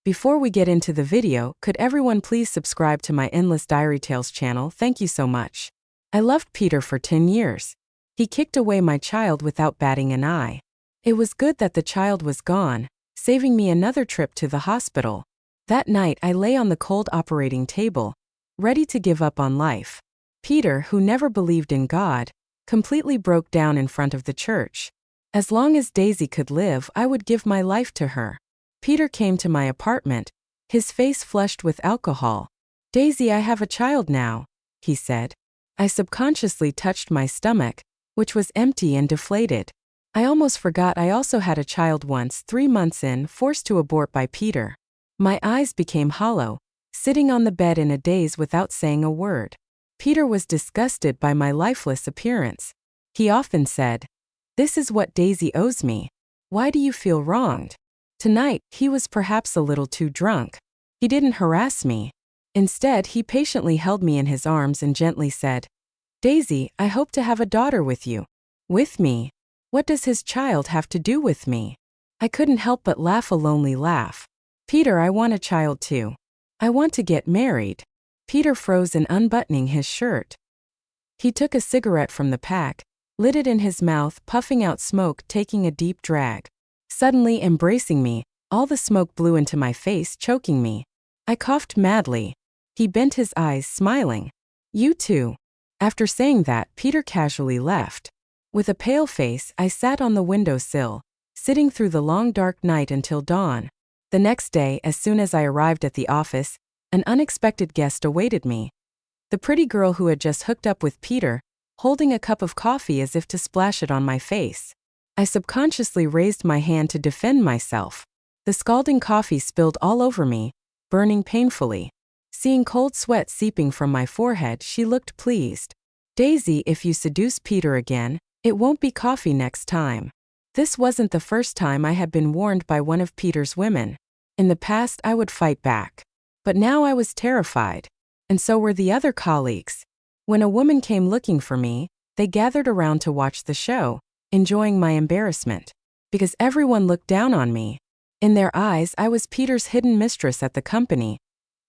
Before we get into the video, could everyone please subscribe to my Endless Diary Tales channel? Thank you so much. I loved Peter for 10 years. He kicked away my child without batting an eye. It was good that the child was gone, saving me another trip to the hospital. That night I lay on the cold operating table, ready to give up on life. Peter, who never believed in God, completely broke down in front of the church. As long as Daisy could live, I would give my life to her. Peter came to my apartment, his face flushed with alcohol. "Daisy, I have a child now," he said. I subconsciously touched my stomach, which was empty and deflated. I almost forgot I also had a child once, 3 months in, forced to abort by Peter. My eyes became hollow, sitting on the bed in a daze without saying a word. Peter was disgusted by my lifeless appearance. He often said, "This is what Daisy owes me. Why do you feel wronged?" Tonight, he was perhaps a little too drunk. He didn't harass me. Instead, he patiently held me in his arms and gently said, "Daisy, I hope to have a daughter with you." With me? What does his child have to do with me? I couldn't help but laugh a lonely laugh. "Peter, I want a child too. I want to get married." Peter froze in unbuttoning his shirt. He took a cigarette from the pack, lit it in his mouth, puffing out smoke, taking a deep drag. Suddenly embracing me, all the smoke blew into my face, choking me. I coughed madly. He bent his eyes, smiling. "You too." After saying that, Peter casually left. With a pale face, I sat on the windowsill, sitting through the long dark night until dawn. The next day, as soon as I arrived at the office, an unexpected guest awaited me. The pretty girl who had just hooked up with Peter, holding a cup of coffee as if to splash it on my face. I subconsciously raised my hand to defend myself. The scalding coffee spilled all over me, burning painfully. Seeing cold sweat seeping from my forehead, she looked pleased. "Daisy, if you seduce Peter again, it won't be coffee next time." This wasn't the first time I had been warned by one of Peter's women. In the past, I would fight back. But now I was terrified. And so were the other colleagues. When a woman came looking for me, they gathered around to watch the show, enjoying my embarrassment. Because everyone looked down on me. In their eyes, I was Peter's hidden mistress at the company.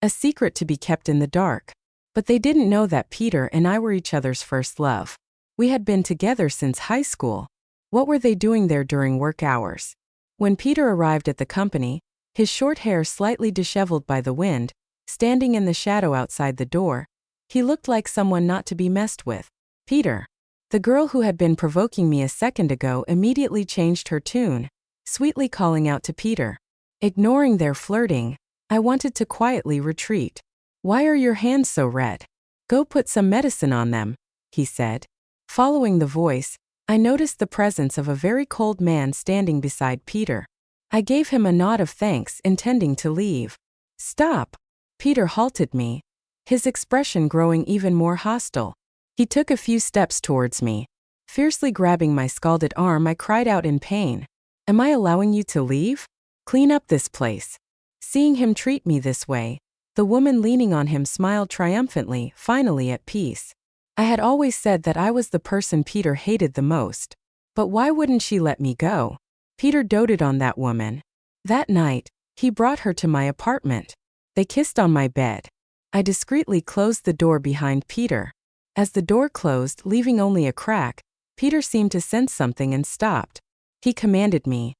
A secret to be kept in the dark. But they didn't know that Peter and I were each other's first love. We had been together since high school. What were they doing there during work hours? When Peter arrived at the company, his short hair slightly disheveled by the wind, standing in the shadow outside the door, he looked like someone not to be messed with. "Peter." The girl who had been provoking me a second ago immediately changed her tune, sweetly calling out to Peter. Ignoring their flirting, I wanted to quietly retreat. "Why are your hands so red? Go put some medicine on them," he said. Following the voice, I noticed the presence of a very cold man standing beside Peter. I gave him a nod of thanks, intending to leave. "Stop!" Peter halted me, his expression growing even more hostile. He took a few steps towards me. Fiercely grabbing my scalded arm, I cried out in pain. "Am I allowing you to leave? Clean up this place." Seeing him treat me this way, the woman leaning on him smiled triumphantly, finally at peace. I had always said that I was the person Peter hated the most. But why wouldn't she let me go? Peter doted on that woman. That night, he brought her to my apartment. They kissed on my bed. I discreetly closed the door behind Peter. As the door closed, leaving only a crack, Peter seemed to sense something and stopped. He commanded me,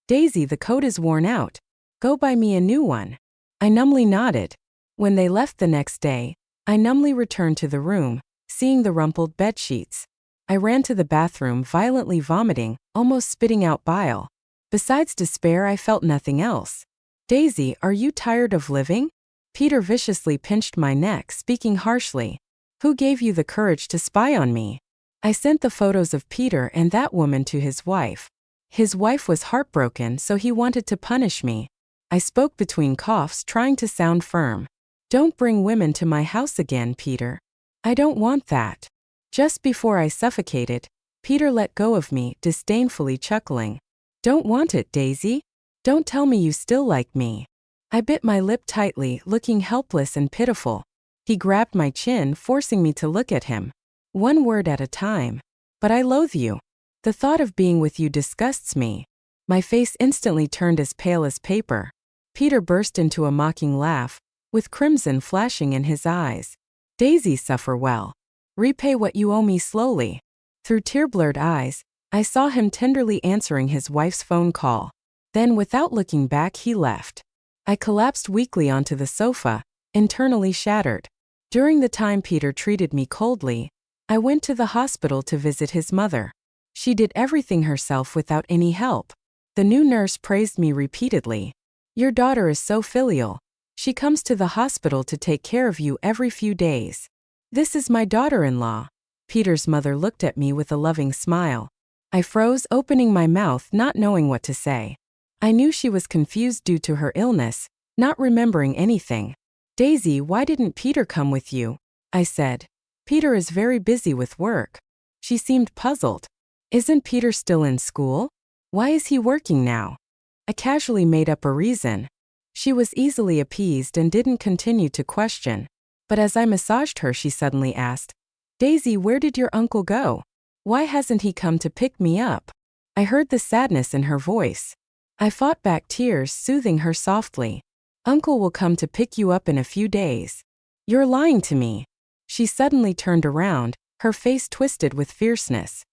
"Daisy, the coat is worn out. Go buy me a new one." I numbly nodded. When they left the next day, I numbly returned to the room, seeing the rumpled bedsheets. I ran to the bathroom, violently vomiting, almost spitting out bile. Besides despair, I felt nothing else. "Daisy, are you tired of living?" Peter viciously pinched my neck, speaking harshly. "Who gave you the courage to spy on me?" I sent the photos of Peter and that woman to his wife. His wife was heartbroken, so he wanted to punish me. I spoke between coughs, trying to sound firm. "Don't bring women to my house again, Peter. I don't want that." Just before I suffocated, Peter let go of me, disdainfully chuckling. "Don't want it, Daisy? Don't tell me you still like me." I bit my lip tightly, looking helpless and pitiful. He grabbed my chin, forcing me to look at him. "One word at a time. But I loathe you. The thought of being with you disgusts me." My face instantly turned as pale as paper. Peter burst into a mocking laugh, with crimson flashing in his eyes. Daisy, suffer well. Repay what you owe me slowly. Through tear-blurred eyes, I saw him tenderly answering his wife's phone call. Then, without looking back, he left. I collapsed weakly onto the sofa, internally shattered. During the time Peter treated me coldly, I went to the hospital to visit his mother. She did everything herself without any help. The new nurse praised me repeatedly. Your daughter is so filial. She comes to the hospital to take care of you every few days. This is my daughter-in-law. Peter's mother looked at me with a loving smile. I froze, opening my mouth, not knowing what to say. I knew she was confused due to her illness, not remembering anything. Daisy, why didn't Peter come with you? I said. Peter is very busy with work. She seemed puzzled. Isn't Peter still in school? Why is he working now? I casually made up a reason. She was easily appeased and didn't continue to question. But as I massaged her, she suddenly asked, Daisy, where did your uncle go? Why hasn't he come to pick me up? I heard the sadness in her voice. I fought back tears, soothing her softly. Uncle will come to pick you up in a few days. You're lying to me. She suddenly turned around, her face twisted with fierceness.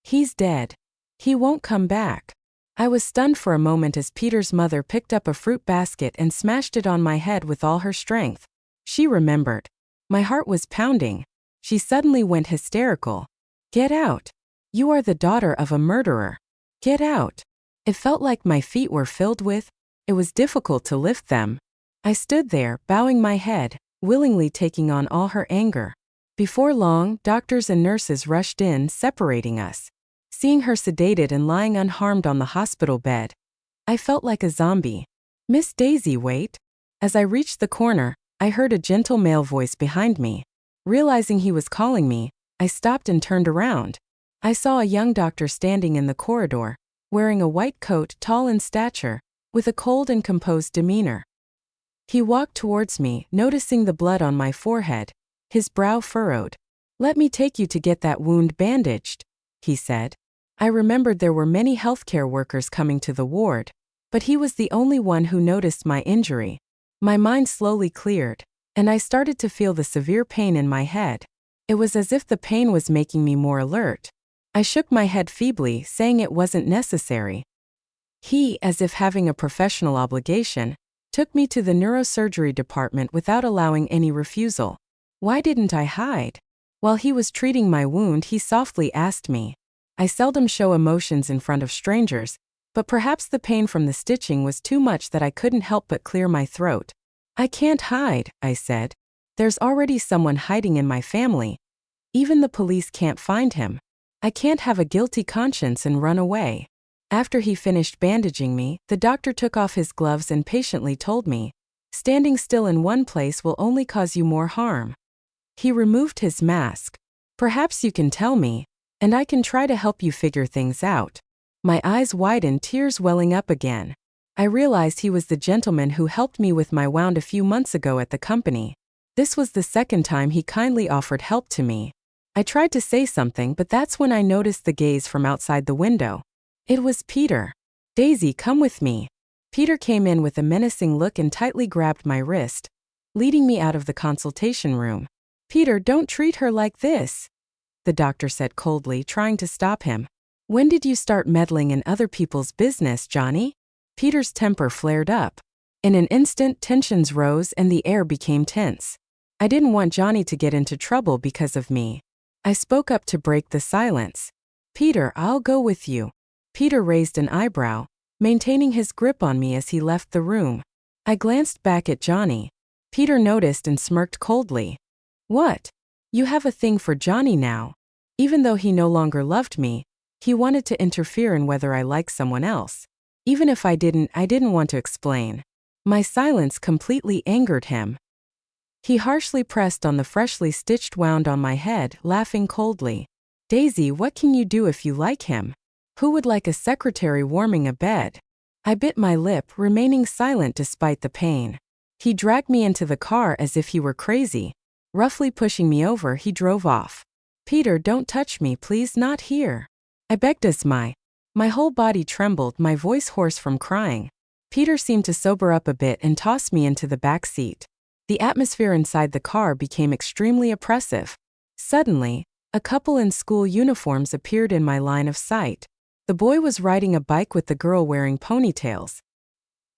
He's dead. He won't come back. I was stunned for a moment as Peter's mother picked up a fruit basket and smashed it on my head with all her strength. She remembered. My heart was pounding. She suddenly went hysterical. Get out. You are the daughter of a murderer. Get out. It felt like my feet were filled with. It was difficult to lift them. I stood there, bowing my head, willingly taking on all her anger. Before long, doctors and nurses rushed in, separating us. Seeing her sedated and lying unharmed on the hospital bed, I felt like a zombie. Miss Daisy, wait. As I reached the corner, I heard a gentle male voice behind me. Realizing he was calling me, I stopped and turned around. I saw a young doctor standing in the corridor, wearing a white coat, tall in stature, with a cold and composed demeanor. He walked towards me, noticing the blood on my forehead, his brow furrowed. Let me take you to get that wound bandaged, he said. I remembered there were many healthcare workers coming to the ward, but he was the only one who noticed my injury. My mind slowly cleared, and I started to feel the severe pain in my head. It was as if the pain was making me more alert. I shook my head feebly, saying it wasn't necessary. He, as if having a professional obligation, took me to the neurosurgery department without allowing any refusal. Why didn't I hide? While he was treating my wound, he softly asked me. I seldom show emotions in front of strangers, but perhaps the pain from the stitching was too much that I couldn't help but clear my throat. I can't hide, I said. There's already someone hiding in my family. Even the police can't find him. I can't have a guilty conscience and run away. After he finished bandaging me, the doctor took off his gloves and patiently told me, standing still in one place will only cause you more harm. He removed his mask. Perhaps you can tell me, and I can try to help you figure things out. My eyes widened, tears welling up again. I realized he was the gentleman who helped me with my wound a few months ago at the company. This was the second time he kindly offered help to me. I tried to say something, but that's when I noticed the gaze from outside the window. It was Peter. Daisy, come with me. Peter came in with a menacing look and tightly grabbed my wrist, leading me out of the consultation room. Peter, don't treat her like this, the doctor said coldly, trying to stop him. When did you start meddling in other people's business, Johnny? Peter's temper flared up. In an instant, tensions rose and the air became tense. I didn't want Johnny to get into trouble because of me. I spoke up to break the silence. Peter, I'll go with you. Peter raised an eyebrow, maintaining his grip on me as he left the room. I glanced back at Johnny. Peter noticed and smirked coldly. What? You have a thing for Johnny now. Even though he no longer loved me, he wanted to interfere in whether I liked someone else. Even if I didn't want to explain. My silence completely angered him. He harshly pressed on the freshly stitched wound on my head, laughing coldly. Daisy, what can you do if you like him? Who would like a secretary warming a bed? I bit my lip, remaining silent despite the pain. He dragged me into the car as if he were crazy. Roughly pushing me over, he drove off. Peter, don't touch me, please, not here. I begged as my whole body trembled, my voice hoarse from crying. Peter seemed to sober up a bit and tossed me into the back seat. The atmosphere inside the car became extremely oppressive. Suddenly, a couple in school uniforms appeared in my line of sight. The boy was riding a bike with the girl wearing ponytails.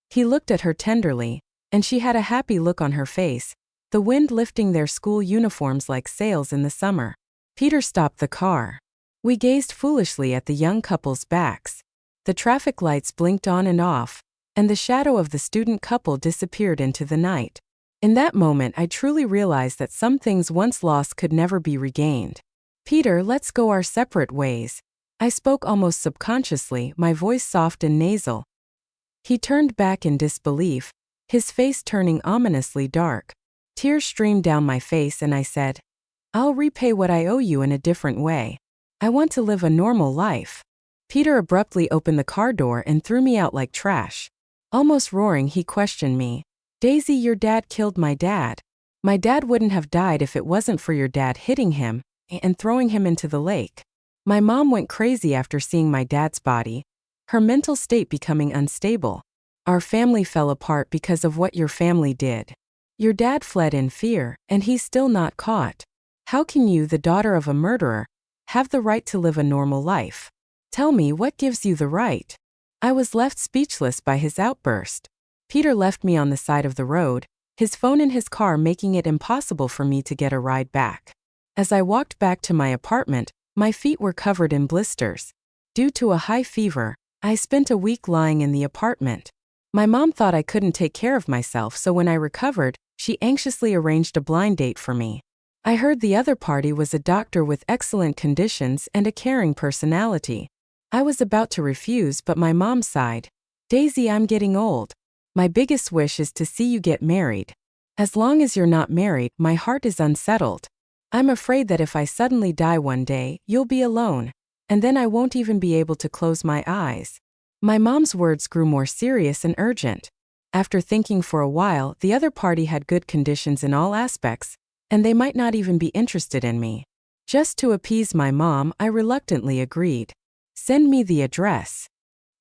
He looked at her tenderly, and she had a happy look on her face, the wind lifting their school uniforms like sails in the summer. Peter stopped the car. We gazed foolishly at the young couple's backs. The traffic lights blinked on and off, and the shadow of the student couple disappeared into the night. In that moment, I truly realized that some things once lost could never be regained. Peter, let's go our separate ways. I spoke almost subconsciously, my voice soft and nasal. He turned back in disbelief, his face turning ominously dark. Tears streamed down my face and I said, "I'll repay what I owe you in a different way. I want to live a normal life." Peter abruptly opened the car door and threw me out like trash. Almost roaring, he questioned me. "Daisy, your dad killed my dad. My dad wouldn't have died if it wasn't for your dad hitting him and throwing him into the lake." My mom went crazy after seeing my dad's body, her mental state becoming unstable. "Our family fell apart because of what your family did. Your dad fled in fear, and he's still not caught. How can you, the daughter of a murderer, have the right to live a normal life? Tell me, what gives you the right?" I was left speechless by his outburst. Peter left me on the side of the road, his phone in his car making it impossible for me to get a ride back. As I walked back to my apartment, my feet were covered in blisters. Due to a high fever, I spent a week lying in the apartment. My mom thought I couldn't take care of myself, so when I recovered, she anxiously arranged a blind date for me. I heard the other party was a doctor with excellent conditions and a caring personality. I was about to refuse, but my mom sighed. "Daisy, I'm getting old. My biggest wish is to see you get married. As long as you're not married, my heart is unsettled. I'm afraid that if I suddenly die one day, you'll be alone, and then I won't even be able to close my eyes." My mom's words grew more serious and urgent. After thinking for a while, the other party had good conditions in all aspects, and they might not even be interested in me. Just to appease my mom, I reluctantly agreed. "Send me the address."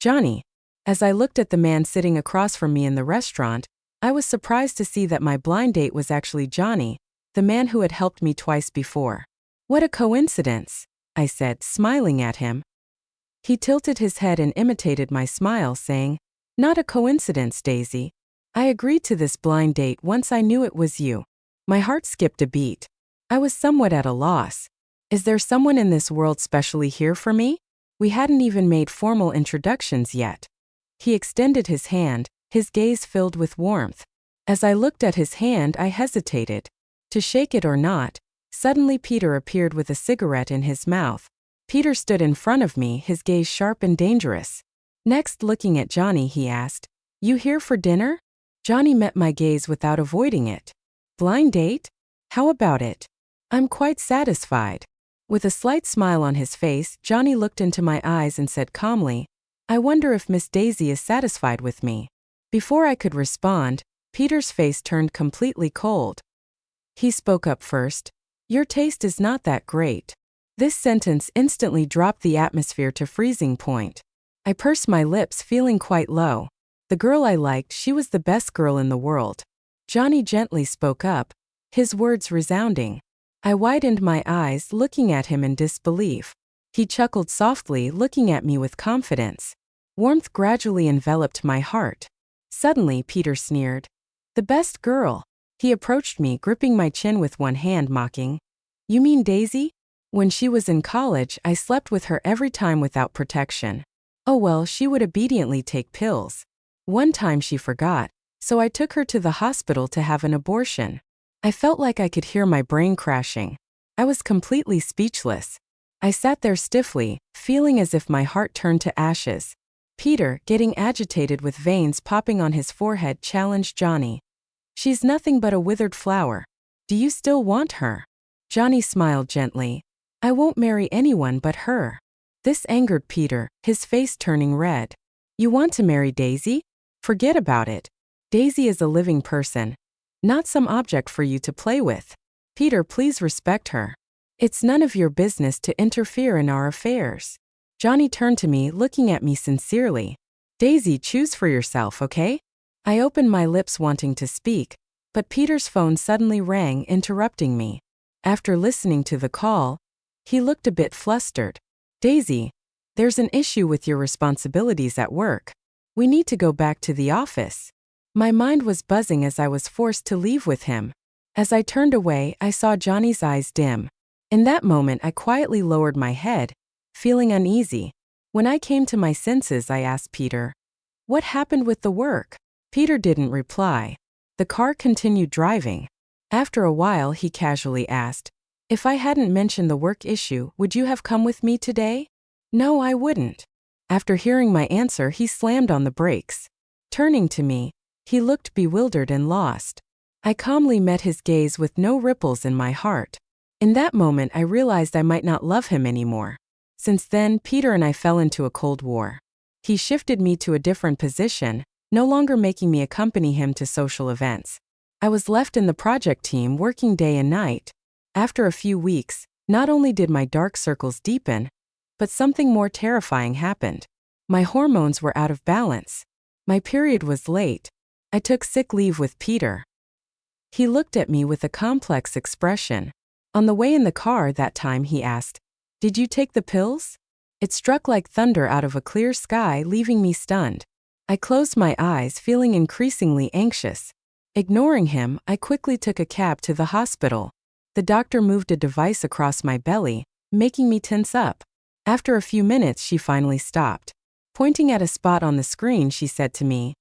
"Johnny." As I looked at the man sitting across from me in the restaurant, I was surprised to see that my blind date was actually Johnny, the man who had helped me twice before. "What a coincidence," I said, smiling at him. He tilted his head and imitated my smile, saying, "Not a coincidence, Daisy. I agreed to this blind date once I knew it was you." My heart skipped a beat. I was somewhat at a loss. Is there someone in this world specially here for me? We hadn't even made formal introductions yet. He extended his hand, his gaze filled with warmth. As I looked at his hand, I hesitated. To shake it or not. Suddenly Peter appeared with a cigarette in his mouth. Peter stood in front of me, his gaze sharp and dangerous. Next, looking at Johnny, he asked, "You here for dinner?" Johnny met my gaze without avoiding it. "Blind date? How about it? I'm quite satisfied." With a slight smile on his face, Johnny looked into my eyes and said calmly, "I wonder if Miss Daisy is satisfied with me." Before I could respond, Peter's face turned completely cold. He spoke up first. "Your taste is not that great." This sentence instantly dropped the atmosphere to freezing point. I pursed my lips, feeling quite low. The girl I liked, she was the best girl in the world. Johnny gently spoke up, his words resounding. I widened my eyes, looking at him in disbelief. He chuckled softly, looking at me with confidence. Warmth gradually enveloped my heart. Suddenly, Peter sneered. "The best girl." He approached me, gripping my chin with one hand, mocking. "You mean Daisy? When she was in college, I slept with her every time without protection. Oh well, she would obediently take pills. One time she forgot, so I took her to the hospital to have an abortion." I felt like I could hear my brain crashing. I was completely speechless. I sat there stiffly, feeling as if my heart turned to ashes. Peter, getting agitated with veins popping on his forehead, challenged Johnny. "She's nothing but a withered flower. Do you still want her?" Johnny smiled gently. "I won't marry anyone but her." This angered Peter, his face turning red. "You want to marry Daisy? Forget about it. Daisy is a living person, not some object for you to play with. Peter, please respect her. It's none of your business to interfere in our affairs." Johnny turned to me, looking at me sincerely. Daisy, choose for yourself, okay? I opened my lips wanting to speak, but Peter's phone suddenly rang, interrupting me. After listening to the call, he looked a bit flustered. Daisy, there's an issue with your responsibilities at work. We need to go back to the office. My mind was buzzing as I was forced to leave with him. As I turned away, I saw Johnny's eyes dim. In that moment, I quietly lowered my head, feeling uneasy. When I came to my senses, I asked Peter, "What happened with the work?" Peter didn't reply. The car continued driving. After a while, he casually asked, "If I hadn't mentioned the work issue, would you have come with me today?" "No, I wouldn't." After hearing my answer, he slammed on the brakes. Turning to me, he looked bewildered and lost. I calmly met his gaze with no ripples in my heart. In that moment, I realized I might not love him anymore. Since then, Peter and I fell into a cold war. He shifted me to a different position, no longer making me accompany him to social events. I was left in the project team working day and night. After a few weeks, not only did my dark circles deepen, but something more terrifying happened. My hormones were out of balance. My period was late. I took sick leave with Peter. He looked at me with a complex expression. On the way in the car that time, he asked, "Did you take the pills?" It struck like thunder out of a clear sky, leaving me stunned. I closed my eyes, feeling increasingly anxious. Ignoring him, I quickly took a cab to the hospital. The doctor moved a device across my belly, making me tense up. After a few minutes, she finally stopped. Pointing at a spot on the screen, she said to me,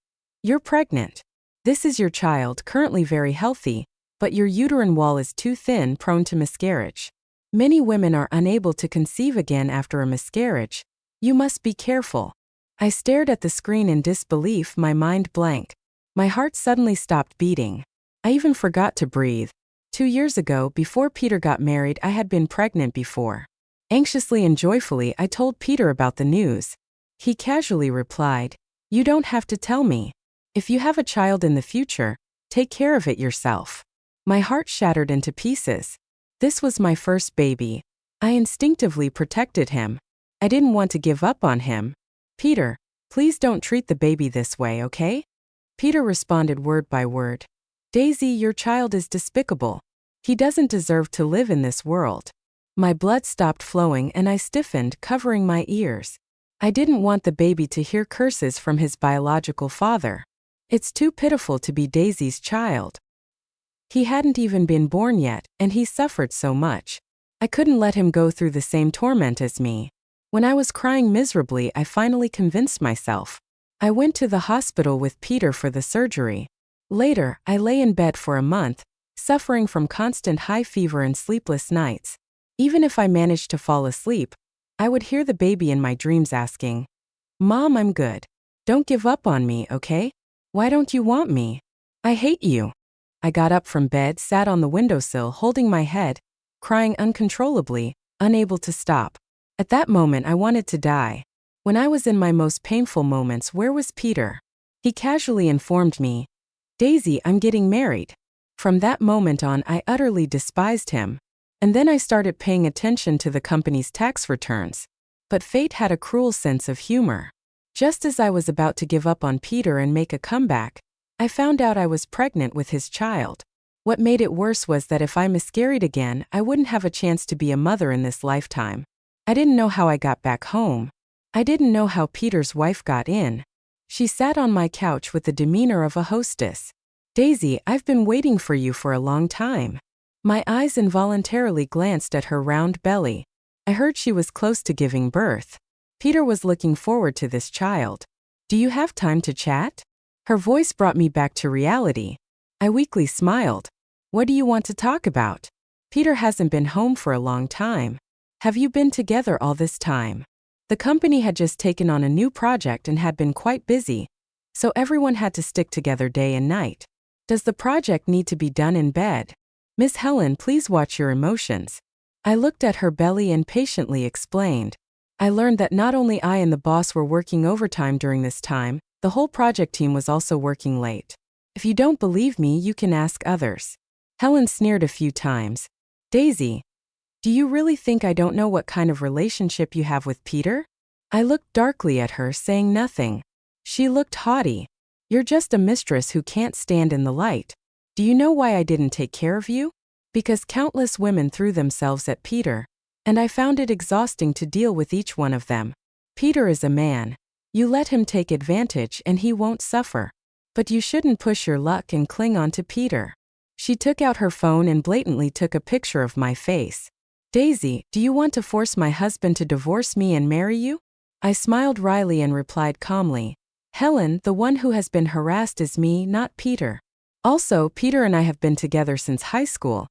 "You're pregnant. This is your child, currently very healthy, but your uterine wall is too thin, prone to miscarriage. Many women are unable to conceive again after a miscarriage. You must be careful." I stared at the screen in disbelief, my mind blank. My heart suddenly stopped beating. I even forgot to breathe. 2 years ago, before Peter got married, I had been pregnant before. Anxiously and joyfully, I told Peter about the news. He casually replied, "You don't have to tell me. If you have a child in the future, take care of it yourself." My heart shattered into pieces. This was my first baby. I instinctively protected him. I didn't want to give up on him. "Peter, please don't treat the baby this way, okay?" Peter responded word by word. "Daisy, your child is despicable. He doesn't deserve to live in this world." My blood stopped flowing and I stiffened, covering my ears. I didn't want the baby to hear curses from his biological father. It's too pitiful to be Daisy's child. He hadn't even been born yet, and he suffered so much. I couldn't let him go through the same torment as me. When I was crying miserably, I finally convinced myself. I went to the hospital with Peter for the surgery. Later, I lay in bed for a month, suffering from constant high fever and sleepless nights. Even if I managed to fall asleep, I would hear the baby in my dreams asking, "Mom, I'm good. Don't give up on me, okay? Why don't you want me? I hate you." I got up from bed, sat on the windowsill holding my head, crying uncontrollably, unable to stop. At that moment, I wanted to die. When I was in my most painful moments, where was Peter? He casually informed me, "Daisy, I'm getting married." From that moment on, I utterly despised him. And then I started paying attention to the company's tax returns. But fate had a cruel sense of humor. Just as I was about to give up on Peter and make a comeback, I found out I was pregnant with his child. What made it worse was that if I miscarried again, I wouldn't have a chance to be a mother in this lifetime. I didn't know how I got back home. I didn't know how Peter's wife got in. She sat on my couch with the demeanor of a hostess. "Daisy, I've been waiting for you for a long time." My eyes involuntarily glanced at her round belly. I heard she was close to giving birth. Peter was looking forward to this child. "Do you have time to chat?" Her voice brought me back to reality. I weakly smiled. "What do you want to talk about?" "Peter hasn't been home for a long time. Have you been together all this time?" The company had just taken on a new project and had been quite busy, so everyone had to stick together day and night. "Does the project need to be done in bed?" "Miss Helen, please watch your emotions." I looked at her belly and patiently explained. I learned that not only I and the boss were working overtime during this time, the whole project team was also working late. "If you don't believe me, you can ask others." Helen sneered a few times. "Daisy, do you really think I don't know what kind of relationship you have with Peter?" I looked darkly at her, saying nothing. She looked haughty. You're just a mistress who can't stand in the light. Do you know why I didn't take care of you? Because countless women threw themselves at Peter, and I found it exhausting to deal with each one of them. Peter is a man. You let him take advantage and he won't suffer. But you shouldn't push your luck and cling on to Peter. She took out her phone and blatantly took a picture of my face. Daisy, do you want to force my husband to divorce me and marry you? I smiled wryly and replied calmly. Helen, the one who has been harassed is me, not Peter. Also, Peter and I have been together since high school.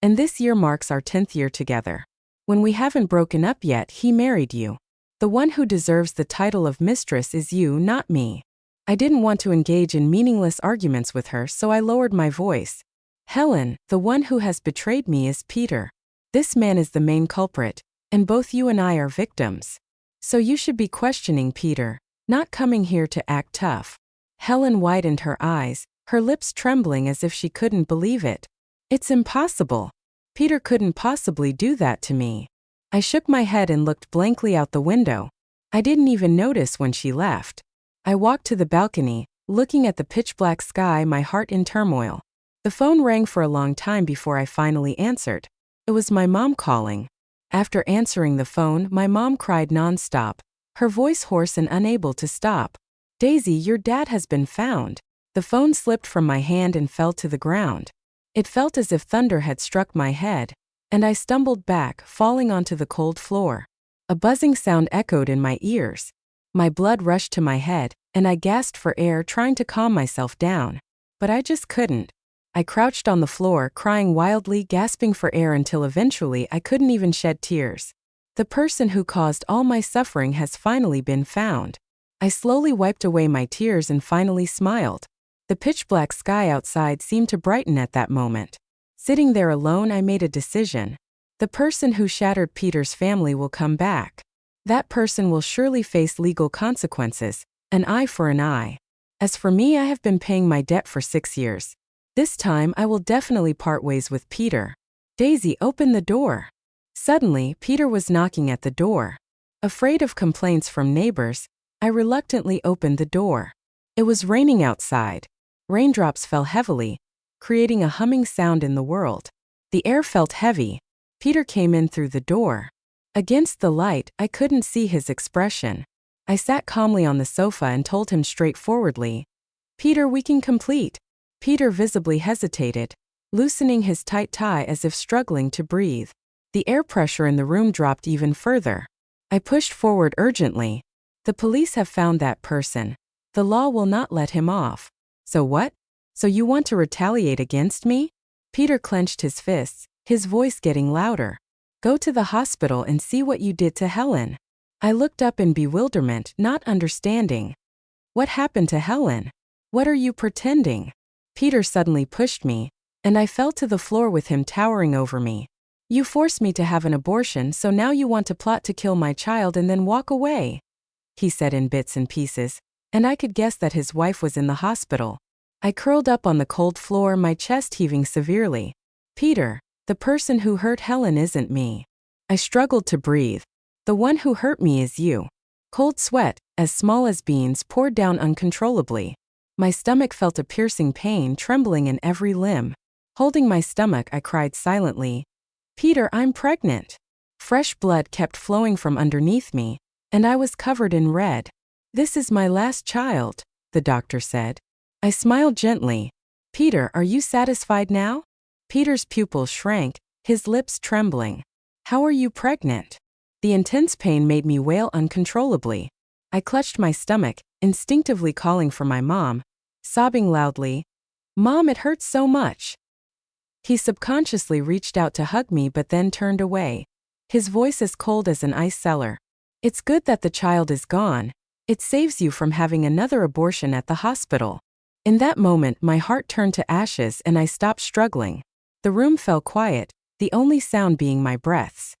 And this year marks our 10th year together. When we haven't broken up yet, he married you. The one who deserves the title of mistress is you, not me. I didn't want to engage in meaningless arguments with her, so I lowered my voice. Helen, the one who has betrayed me is Peter. This man is the main culprit, and both you and I are victims. So you should be questioning Peter, not coming here to act tough. Helen widened her eyes, her lips trembling as if she couldn't believe it. It's impossible. Peter couldn't possibly do that to me. I shook my head and looked blankly out the window. I didn't even notice when she left. I walked to the balcony, looking at the pitch-black sky, my heart in turmoil. The phone rang for a long time before I finally answered. It was my mom calling. After answering the phone, my mom cried non-stop, her voice hoarse and unable to stop. Daisy, your dad has been found. The phone slipped from my hand and fell to the ground. It felt as if thunder had struck my head, and I stumbled back, falling onto the cold floor. A buzzing sound echoed in my ears. My blood rushed to my head, and I gasped for air, trying to calm myself down. But I just couldn't. I crouched on the floor, crying wildly, gasping for air until eventually I couldn't even shed tears. The person who caused all my suffering has finally been found. I slowly wiped away my tears and finally smiled. The pitch-black sky outside seemed to brighten at that moment. Sitting there alone, I made a decision. The person who shattered Peter's family will come back. That person will surely face legal consequences, an eye for an eye. As for me, I have been paying my debt for 6 years. This time, I will definitely part ways with Peter. Daisy, open the door. Suddenly, Peter was knocking at the door. Afraid of complaints from neighbors, I reluctantly opened the door. It was raining outside. Raindrops fell heavily, creating a humming sound in the world. The air felt heavy. Peter came in through the door. Against the light, I couldn't see his expression. I sat calmly on the sofa and told him straightforwardly, Peter, we can complete. Peter visibly hesitated, loosening his tight tie as if struggling to breathe. The air pressure in the room dropped even further. I pushed forward urgently. The police have found that person. The law will not let him off. So what? So you want to retaliate against me? Peter clenched his fists, his voice getting louder. Go to the hospital and see what you did to Helen. I looked up in bewilderment, not understanding. What happened to Helen? What are you pretending? Peter suddenly pushed me, and I fell to the floor with him towering over me. You forced me to have an abortion, so now you want to plot to kill my child and then walk away, he said in bits and pieces, and I could guess that his wife was in the hospital. I curled up on the cold floor, my chest heaving severely. Peter, the person who hurt Helen isn't me. I struggled to breathe. The one who hurt me is you. Cold sweat, as small as beans, poured down uncontrollably. My stomach felt a piercing pain, trembling in every limb. Holding my stomach, I cried silently, Peter, I'm pregnant. Fresh blood kept flowing from underneath me, and I was covered in red. This is my last child, the doctor said. I smiled gently. Peter, are you satisfied now? Peter's pupils shrank, his lips trembling. How are you pregnant? The intense pain made me wail uncontrollably. I clutched my stomach, instinctively calling for my mom, sobbing loudly, Mom, it hurts so much. He subconsciously reached out to hug me but then turned away. His voice as cold as an ice cellar. It's good that the child is gone. It saves you from having another abortion at the hospital. In that moment, my heart turned to ashes and I stopped struggling. The room fell quiet, the only sound being my breaths.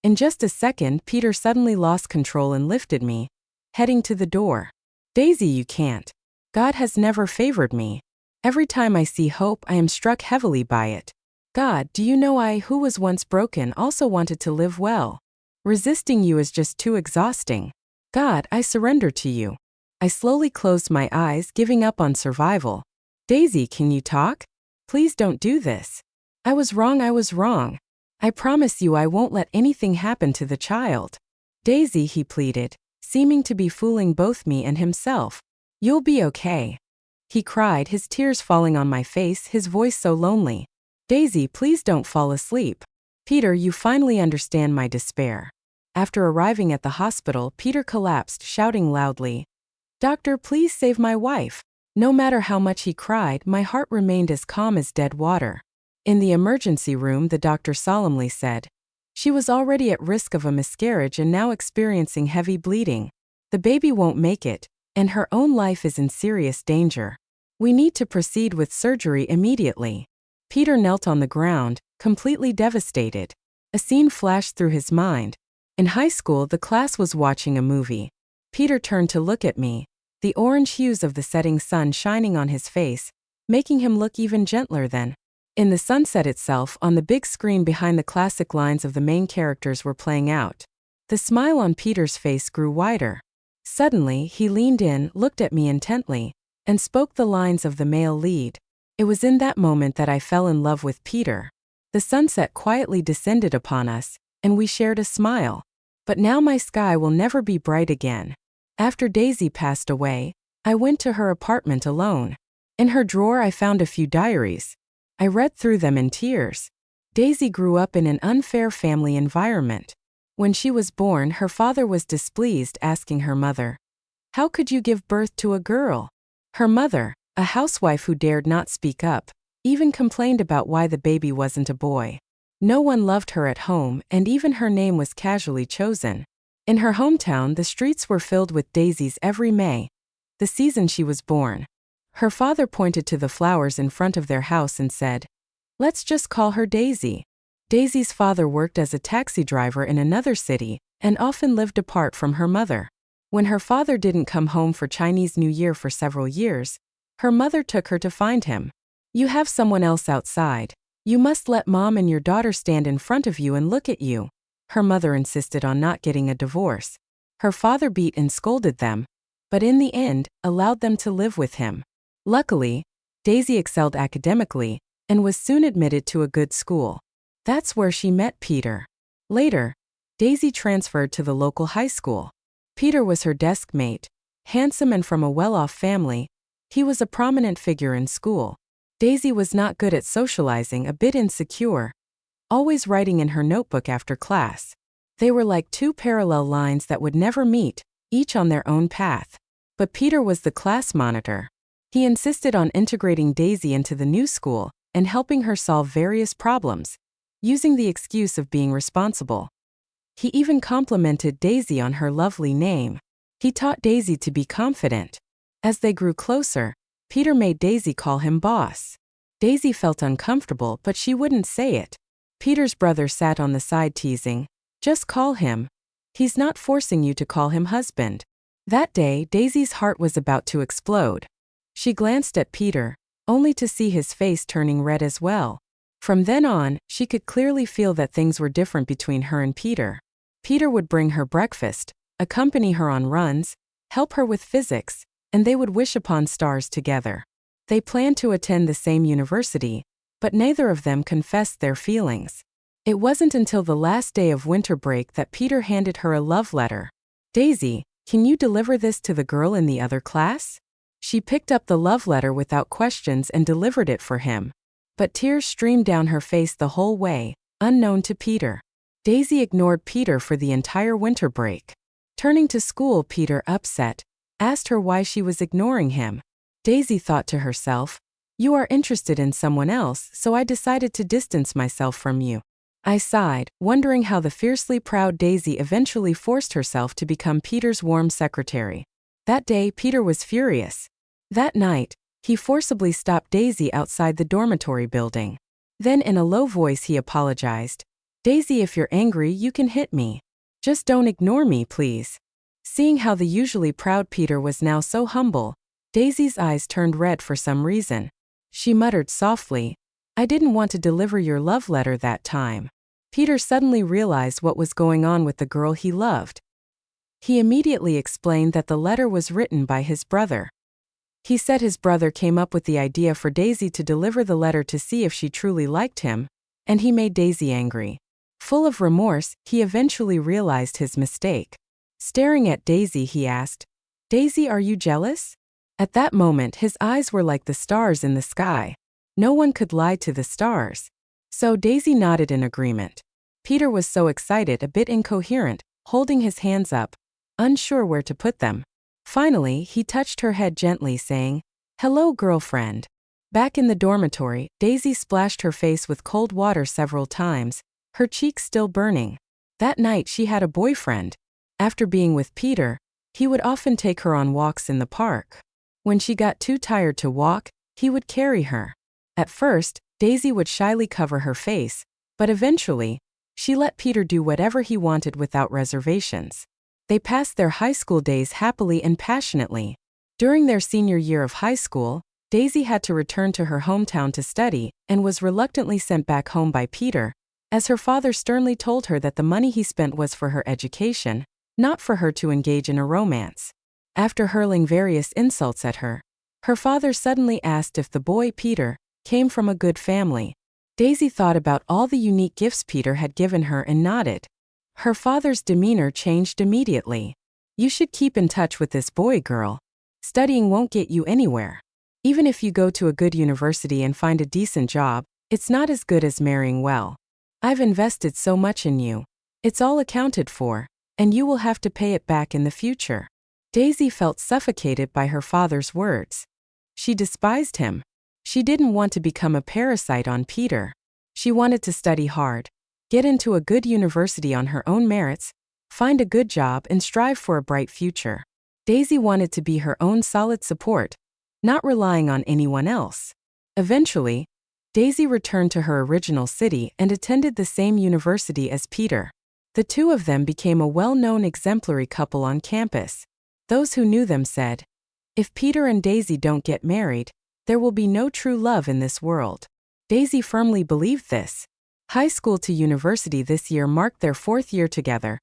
In just a second, Peter suddenly lost control and lifted me, heading to the door. Daisy, you can't. God has never favored me. Every time I see hope, I am struck heavily by it. God, do you know I, who was once broken, also wanted to live well? Resisting you is just too exhausting. God, I surrender to you. I slowly closed my eyes, giving up on survival. Daisy, can you talk? Please don't do this. I was wrong. I promise you I won't let anything happen to the child. Daisy, he pleaded, seeming to be fooling both me and himself. You'll be okay. He cried, his tears falling on my face, his voice so lonely. Daisy, please don't fall asleep. Peter, you finally understand my despair. After arriving at the hospital, Peter collapsed, shouting loudly, Doctor, please save my wife. No matter how much he cried, my heart remained as calm as dead water. In the emergency room, the doctor solemnly said, she was already at risk of a miscarriage and now experiencing heavy bleeding. The baby won't make it, and her own life is in serious danger. We need to proceed with surgery immediately. Peter knelt on the ground, completely devastated. A scene flashed through his mind. In high school, the class was watching a movie. Peter turned to look at me, the orange hues of the setting sun shining on his face, making him look even gentler than. In the sunset itself, on the big screen behind, the classic lines of the main characters were playing out. The smile on Peter's face grew wider. Suddenly, he leaned in, looked at me intently, and spoke the lines of the male lead. It was in that moment that I fell in love with Peter. The sunset quietly descended upon us, and we shared a smile. But now my sky will never be bright again. After Daisy passed away, I went to her apartment alone. In her drawer I found a few diaries. I read through them in tears. Daisy grew up in an unfair family environment. When she was born, her father was displeased, asking her mother, how could you give birth to a girl? Her mother, a housewife who dared not speak up, even complained about why the baby wasn't a boy. No one loved her at home, and even her name was casually chosen. In her hometown, the streets were filled with daisies every May, the season she was born. Her father pointed to the flowers in front of their house and said, let's just call her Daisy. Daisy's father worked as a taxi driver in another city and often lived apart from her mother. When her father didn't come home for Chinese New Year for several years, her mother took her to find him. You have someone else outside. You must let mom and your daughter stand in front of you and look at you. Her mother insisted on not getting a divorce. Her father beat and scolded them, but in the end, allowed them to live with him. Luckily, Daisy excelled academically and was soon admitted to a good school. That's where she met Peter. Later, Daisy transferred to the local high school. Peter was her desk mate, handsome and from a well-off family. He was a prominent figure in school. Daisy was not good at socializing, a bit insecure, always writing in her notebook after class. They were like two parallel lines that would never meet, each on their own path. But Peter was the class monitor. He insisted on integrating Daisy into the new school and helping her solve various problems, using the excuse of being responsible. He even complimented Daisy on her lovely name. He taught Daisy to be confident. As they grew closer, Peter made Daisy call him boss. Daisy felt uncomfortable, but she wouldn't say it. Peter's brother sat on the side teasing, just call him. He's not forcing you to call him husband. That day, Daisy's heart was about to explode. She glanced at Peter, only to see his face turning red as well. From then on, she could clearly feel that things were different between her and Peter. Peter would bring her breakfast, accompany her on runs, help her with physics, and they would wish upon stars together. They planned to attend the same university, but neither of them confessed their feelings. It wasn't until the last day of winter break that Peter handed her a love letter. Daisy, can you deliver this to the girl in the other class? She picked up the love letter without questions and delivered it for him. But tears streamed down her face the whole way, unknown to Peter. Daisy ignored Peter for the entire winter break. Turning to school, Peter, upset, asked her why she was ignoring him. Daisy thought to herself, you are interested in someone else, so I decided to distance myself from you. I sighed, wondering how the fiercely proud Daisy eventually forced herself to become Peter's warm secretary. That day, Peter was furious. That night, he forcibly stopped Daisy outside the dormitory building. Then in a low voice he apologized. Daisy, if you're angry, you can hit me. Just don't ignore me, please. Seeing how the usually proud Peter was now so humble, Daisy's eyes turned red for some reason. She muttered softly, I didn't want to deliver your love letter that time. Peter suddenly realized what was going on with the girl he loved. He immediately explained that the letter was written by his brother. He said his brother came up with the idea for Daisy to deliver the letter to see if she truly liked him, and he made Daisy angry. Full of remorse, he eventually realized his mistake. Staring at Daisy, he asked, "Daisy, are you jealous?" At that moment, his eyes were like the stars in the sky. No one could lie to the stars. So Daisy nodded in agreement. Peter was so excited, a bit incoherent, holding his hands up, unsure where to put them. Finally, he touched her head gently, saying, "Hello, girlfriend." Back in the dormitory, Daisy splashed her face with cold water several times, her cheeks still burning. That night she had a boyfriend. After being with Peter, he would often take her on walks in the park. When she got too tired to walk, he would carry her. At first, Daisy would shyly cover her face, but eventually, she let Peter do whatever he wanted without reservations. They passed their high school days happily and passionately. During their senior year of high school, Daisy had to return to her hometown to study and was reluctantly sent back home by Peter, as her father sternly told her that the money he spent was for her education, not for her to engage in a romance. After hurling various insults at her, her father suddenly asked if the boy, Peter, came from a good family. Daisy thought about all the unique gifts Peter had given her and nodded. Her father's demeanor changed immediately. "You should keep in touch with this boy, girl. Studying won't get you anywhere. Even if you go to a good university and find a decent job, it's not as good as marrying well. I've invested so much in you. It's all accounted for, and you will have to pay it back in the future." Daisy felt suffocated by her father's words. She despised him. She didn't want to become a parasite on Peter. She wanted to study hard, get into a good university on her own merits, find a good job and strive for a bright future. Daisy wanted to be her own solid support, not relying on anyone else. Eventually, Daisy returned to her original city and attended the same university as Peter. The two of them became a well-known exemplary couple on campus. Those who knew them said, "If Peter and Daisy don't get married, there will be no true love in this world." Daisy firmly believed this. High school to university this year marked their 4th year together,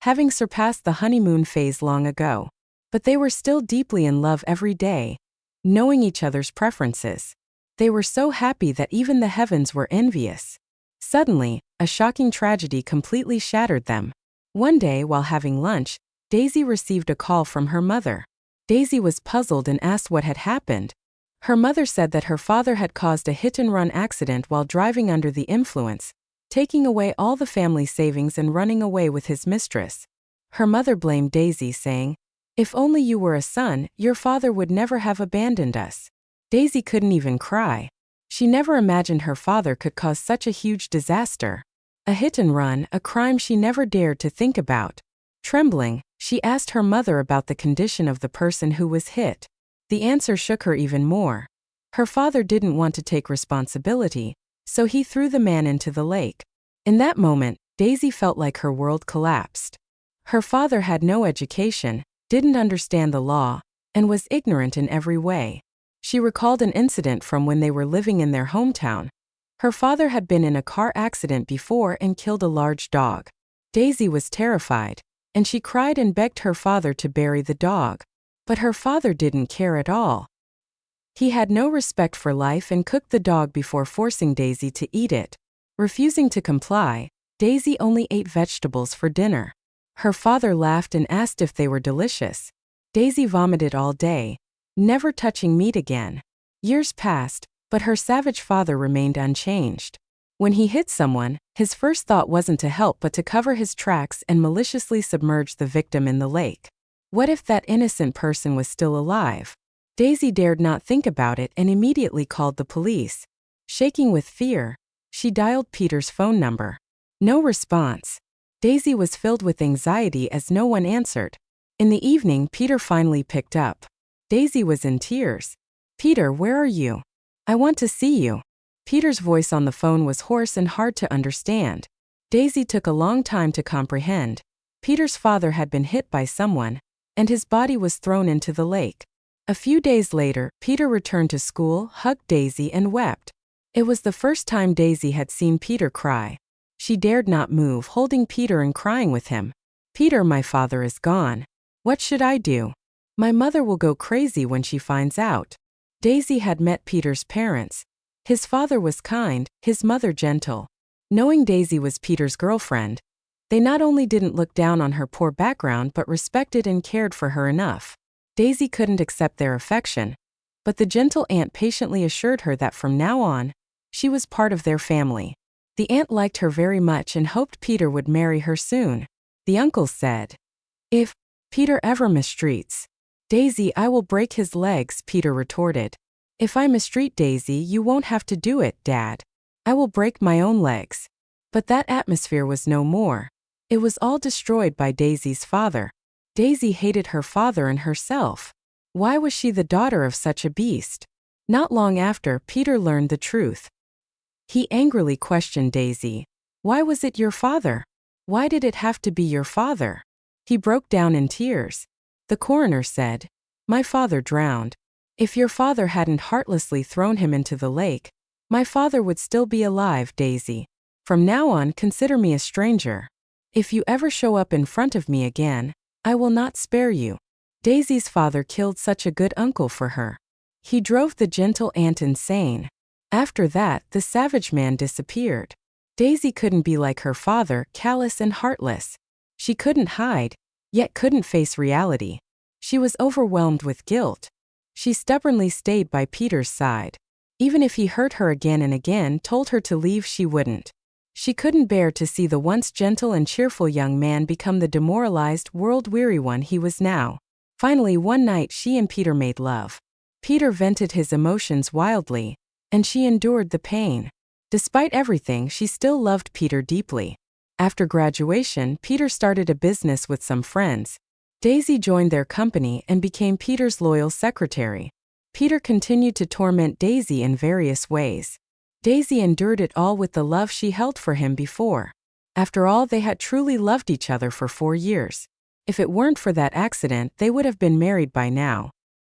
having surpassed the honeymoon phase long ago. But they were still deeply in love every day, knowing each other's preferences. They were so happy that even the heavens were envious. Suddenly, a shocking tragedy completely shattered them. One day, while having lunch, Daisy received a call from her mother. Daisy was puzzled and asked what had happened. Her mother said that her father had caused a hit-and-run accident while driving under the influence, taking away all the family savings and running away with his mistress. Her mother blamed Daisy, saying, "If only you were a son, your father would never have abandoned us." Daisy couldn't even cry. She never imagined her father could cause such a huge disaster. A hit-and-run, a crime she never dared to think about. Trembling, she asked her mother about the condition of the person who was hit. The answer shook her even more. Her father didn't want to take responsibility, so he threw the man into the lake. In that moment, Daisy felt like her world collapsed. Her father had no education, didn't understand the law, and was ignorant in every way. She recalled an incident from when they were living in their hometown. Her father had been in a car accident before and killed a large dog. Daisy was terrified, and she cried and begged her father to bury the dog. But her father didn't care at all. He had no respect for life and cooked the dog before forcing Daisy to eat it. Refusing to comply, Daisy only ate vegetables for dinner. Her father laughed and asked if they were delicious. Daisy vomited all day, never touching meat again. Years passed, but her savage father remained unchanged. When he hit someone, his first thought wasn't to help but to cover his tracks and maliciously submerge the victim in the lake. What if that innocent person was still alive? Daisy dared not think about it and immediately called the police. Shaking with fear, she dialed Peter's phone number. No response. Daisy was filled with anxiety as no one answered. In the evening, Peter finally picked up. Daisy was in tears. "Peter, where are you? I want to see you." Peter's voice on the phone was hoarse and hard to understand. Daisy took a long time to comprehend. Peter's father had been hit by someone, and his body was thrown into the lake. A few days later, Peter returned to school, hugged Daisy and wept. It was the first time Daisy had seen Peter cry. She dared not move, holding Peter and crying with him. "Peter, my father is gone. What should I do? My mother will go crazy when she finds out. Daisy had met Peter's parents. His father was kind, his mother gentle. Knowing Daisy was Peter's girlfriend, they not only didn't look down on her poor background but respected and cared for her enough. Daisy couldn't accept their affection, but the gentle aunt patiently assured her that from now on, she was part of their family. The aunt liked her very much and hoped Peter would marry her soon. The uncles said, "If Peter ever mistreats Daisy, I will break his legs," Peter retorted. "If I mistreat Daisy, you won't have to do it, Dad. I will break my own legs." But that atmosphere was no more. It was all destroyed by Daisy's father. Daisy hated her father and herself. Why was she the daughter of such a beast? Not long after, Peter learned the truth. He angrily questioned Daisy. "Why was it your father? Why did it have to be your father?" He broke down in tears. The coroner said, "My father drowned. If your father hadn't heartlessly thrown him into the lake, my father would still be alive, Daisy. From now on, consider me a stranger. If you ever show up in front of me again, I will not spare you." Daisy's father killed such a good uncle for her. He drove the gentle aunt insane. After that, the savage man disappeared. Daisy couldn't be like her father, callous and heartless. She couldn't hide, yet couldn't face reality. She was overwhelmed with guilt. She stubbornly stayed by Peter's side. Even if he hurt her again and again, told her to leave, she wouldn't. She couldn't bear to see the once gentle and cheerful young man become the demoralized, world-weary one he was now. Finally, one night she and Peter made love. Peter vented his emotions wildly, and she endured the pain. Despite everything, she still loved Peter deeply. After graduation, Peter started a business with some friends. Daisy joined their company and became Peter's loyal secretary. Peter continued to torment Daisy in various ways. Daisy endured it all with the love she held for him before. After all, they had truly loved each other for 4 years. If it weren't for that accident, they would have been married by now.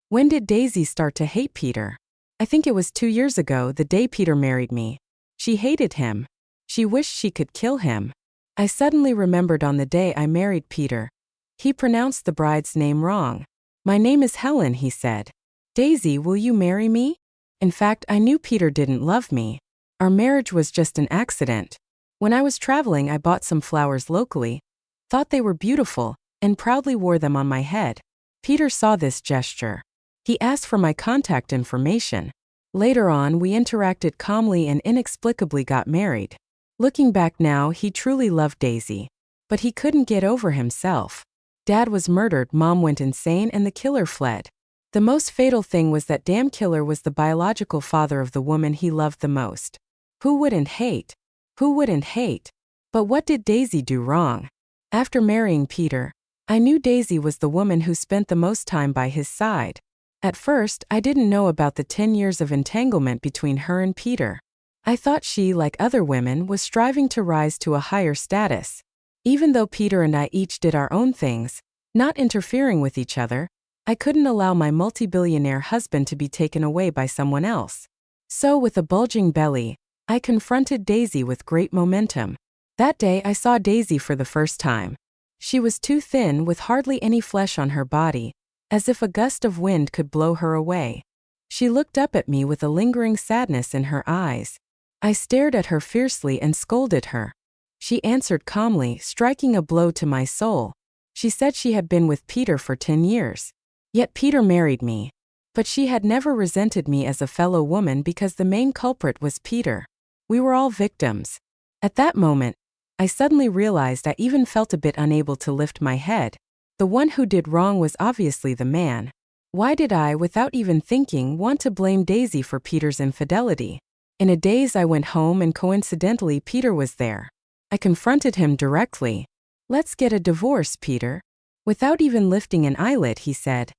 When did Daisy start to hate Peter? I think it was 2 years ago, the day Peter married me. She hated him. She wished she could kill him. I suddenly remembered on the day I married Peter. He pronounced the bride's name wrong. "My name is Helen," he said. "Daisy, will you marry me?" In fact, I knew Peter didn't love me. Our marriage was just an accident. When I was traveling, I bought some flowers locally, thought they were beautiful, and proudly wore them on my head. Peter saw this gesture. He asked for my contact information. Later on, we interacted calmly and inexplicably got married. Looking back now, he truly loved Daisy. But he couldn't get over himself. Dad was murdered, Mom went insane, and the killer fled. The most fatal thing was that damn killer was the biological father of the woman he loved the most. Who wouldn't hate? Who wouldn't hate? But what did Daisy do wrong? After marrying Peter, I knew Daisy was the woman who spent the most time by his side. At first, I didn't know about the 10 years of entanglement between her and Peter. I thought she, like other women, was striving to rise to a higher status. Even though Peter and I each did our own things, not interfering with each other, I couldn't allow my multi-billionaire husband to be taken away by someone else. So, with a bulging belly, I confronted Daisy with great momentum. That day, I saw Daisy for the first time. She was too thin, with hardly any flesh on her body, as if a gust of wind could blow her away. She looked up at me with a lingering sadness in her eyes. I stared at her fiercely and scolded her. She answered calmly, striking a blow to my soul. She said she had been with Peter for 10 years. Yet Peter married me. But she had never resented me as a fellow woman because the main culprit was Peter. We were all victims. At that moment, I suddenly realized I even felt a bit unable to lift my head. The one who did wrong was obviously the man. Why did I, without even thinking, want to blame Daisy for Peter's infidelity? In a daze, I went home and coincidentally Peter was there. I confronted him directly. "Let's get a divorce, Peter." Without even lifting an eyelid, he said,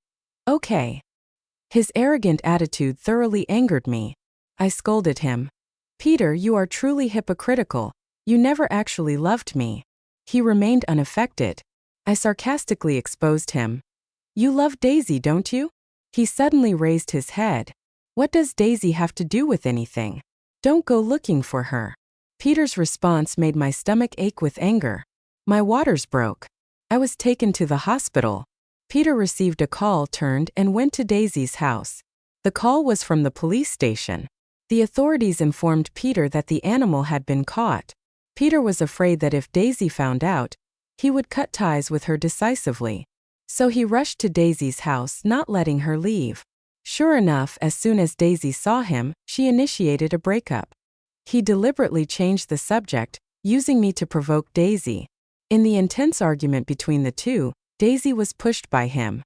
"Okay." His arrogant attitude thoroughly angered me. I scolded him. "Peter, you are truly hypocritical. You never actually loved me." He remained unaffected. I sarcastically exposed him. "You love Daisy, don't you?" He suddenly raised his head. "What does Daisy have to do with anything? Don't go looking for her." Peter's response made my stomach ache with anger. My waters broke. I was taken to the hospital. Peter received a call, turned, and went to Daisy's house. The call was from the police station. The authorities informed Peter that the animal had been caught. Peter was afraid that if Daisy found out, he would cut ties with her decisively. So he rushed to Daisy's house, not letting her leave. Sure enough, as soon as Daisy saw him, she initiated a breakup. He deliberately changed the subject, using me to provoke Daisy. In the intense argument between the two, Daisy was pushed by him.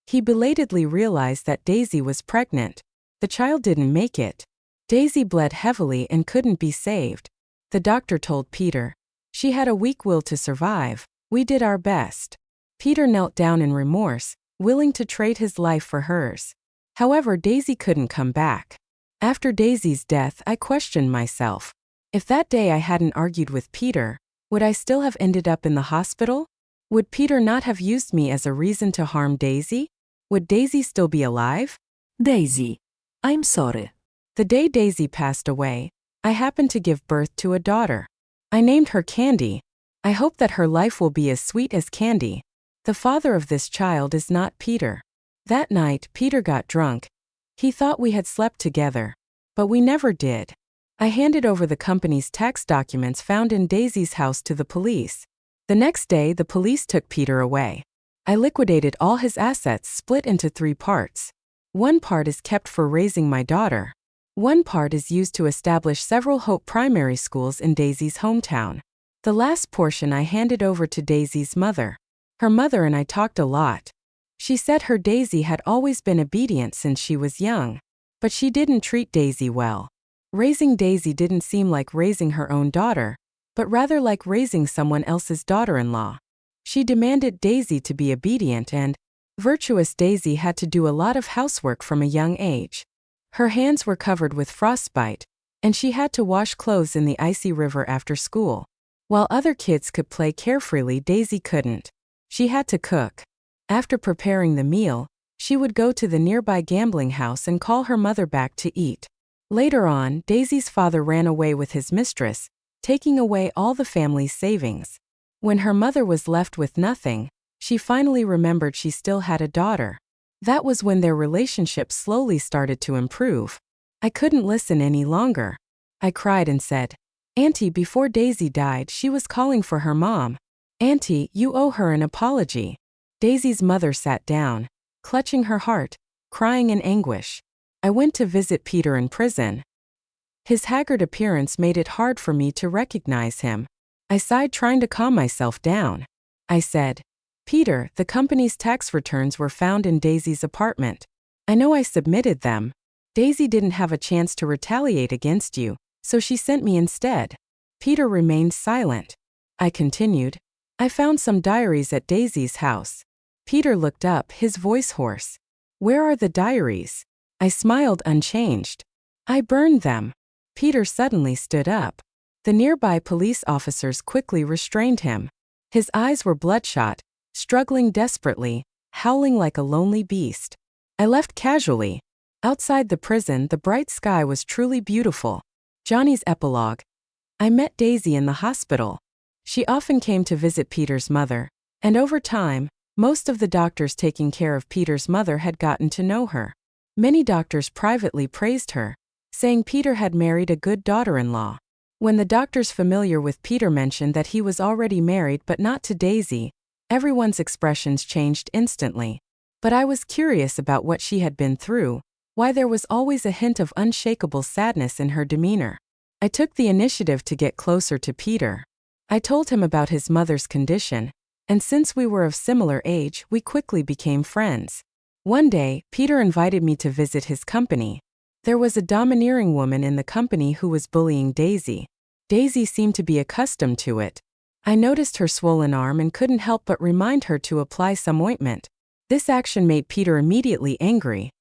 He belatedly realized that Daisy was pregnant. The child didn't make it. Daisy bled heavily and couldn't be saved. The doctor told Peter, "She had a weak will to survive. We did our best." Peter knelt down in remorse, willing to trade his life for hers. However, Daisy couldn't come back. After Daisy's death, I questioned myself. If that day I hadn't argued with Peter, would I still have ended up in the hospital? Would Peter not have used me as a reason to harm Daisy? Would Daisy still be alive? Daisy, I'm sorry. The day Daisy passed away, I happened to give birth to a daughter. I named her Candy. I hope that her life will be as sweet as candy. The father of this child is not Peter. That night, Peter got drunk. He thought we had slept together. But we never did. I handed over the company's tax documents found in Daisy's house to the police. The next day, the police took Peter away. I liquidated all his assets, split into 3 parts. One part is kept for raising my daughter. One part is used to establish several Hope primary schools in Daisy's hometown. The last portion I handed over to Daisy's mother. Her mother and I talked a lot. She said her Daisy had always been obedient since she was young. But she didn't treat Daisy well. Raising Daisy didn't seem like raising her own daughter, but rather like raising someone else's daughter-in-law. She demanded Daisy to be obedient, and virtuous Daisy had to do a lot of housework from a young age. Her hands were covered with frostbite, and she had to wash clothes in the icy river after school. While other kids could play carefreely, Daisy couldn't. She had to cook. After preparing the meal, she would go to the nearby gambling house and call her mother back to eat. Later on, Daisy's father ran away with his mistress, taking away all the family's savings. When her mother was left with nothing, she finally remembered she still had a daughter. That was when their relationship slowly started to improve. I couldn't listen any longer. I cried and said, "Auntie, before Daisy died, she was calling for her mom. Auntie, you owe her an apology." Daisy's mother sat down, clutching her heart, crying in anguish. I went to visit Peter in prison. His haggard appearance made it hard for me to recognize him. I sighed, trying to calm myself down. I said, "Peter, the company's tax returns were found in Daisy's apartment. I know I submitted them. Daisy didn't have a chance to retaliate against you, so she sent me instead." Peter remained silent. I continued, "I found some diaries at Daisy's house." Peter looked up, his voice hoarse. "Where are the diaries?" I smiled, unchanged. "I burned them." Peter suddenly stood up. The nearby police officers quickly restrained him. His eyes were bloodshot, struggling desperately, howling like a lonely beast. I left casually. Outside the prison, the bright sky was truly beautiful. Johnny's epilogue. I met Daisy in the hospital. She often came to visit Peter's mother, and over time, most of the doctors taking care of Peter's mother had gotten to know her. Many doctors privately praised her, saying Peter had married a good daughter-in-law. When the doctors familiar with Peter mentioned that he was already married but not to Daisy, everyone's expressions changed instantly. But I was curious about what she had been through, why there was always a hint of unshakable sadness in her demeanor. I took the initiative to get closer to Peter. I told him about his mother's condition, and since we were of similar age, we quickly became friends. One day, Peter invited me to visit his company. There was a domineering woman in the company who was bullying Daisy. Daisy seemed to be accustomed to it. I noticed her swollen arm and couldn't help but remind her to apply some ointment. This action made Peter immediately angry.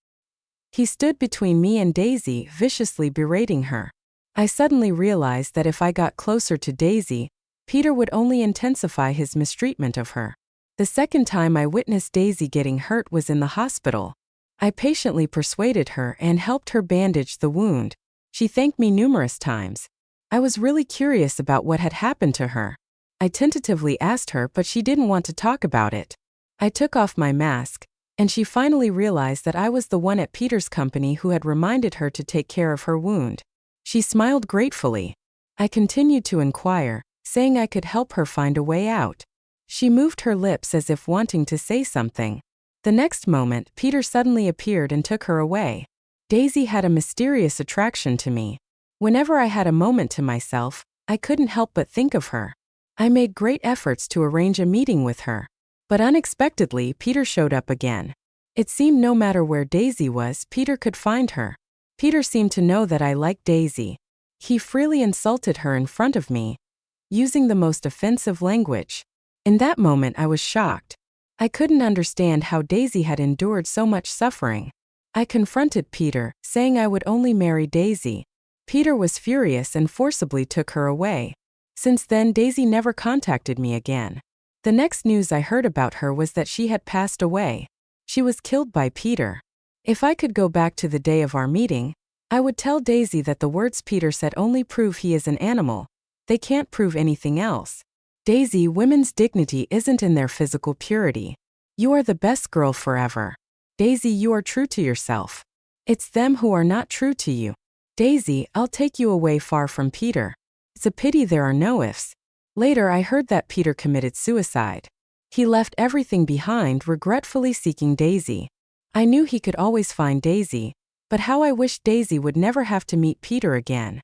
He stood between me and Daisy, viciously berating her. I suddenly realized that if I got closer to Daisy, Peter would only intensify his mistreatment of her. The second time I witnessed Daisy getting hurt was in the hospital. I patiently persuaded her and helped her bandage the wound. She thanked me numerous times. I was really curious about what had happened to her. I tentatively asked her, but she didn't want to talk about it. I took off my mask, and she finally realized that I was the one at Peter's company who had reminded her to take care of her wound. She smiled gratefully. I continued to inquire, saying I could help her find a way out. She moved her lips as if wanting to say something. The next moment, Peter suddenly appeared and took her away. Daisy had a mysterious attraction to me. Whenever I had a moment to myself, I couldn't help but think of her. I made great efforts to arrange a meeting with her. But unexpectedly, Peter showed up again. It seemed no matter where Daisy was, Peter could find her. Peter seemed to know that I liked Daisy. He freely insulted her in front of me, using the most offensive language. In that moment, I was shocked. I couldn't understand how Daisy had endured so much suffering. I confronted Peter, saying I would only marry Daisy. Peter was furious and forcibly took her away. Since then, Daisy never contacted me again. The next news I heard about her was that she had passed away. She was killed by Peter. If I could go back to the day of our meeting, I would tell Daisy that the words Peter said only prove he is an animal. They can't prove anything else. Daisy, women's dignity isn't in their physical purity. You are the best girl forever. Daisy, you are true to yourself. It's them who are not true to you. Daisy, I'll take you away far from Peter. It's a pity there are no ifs. Later, I heard that Peter committed suicide. He left everything behind, regretfully seeking Daisy. I knew he could always find Daisy, but how I wished Daisy would never have to meet Peter again.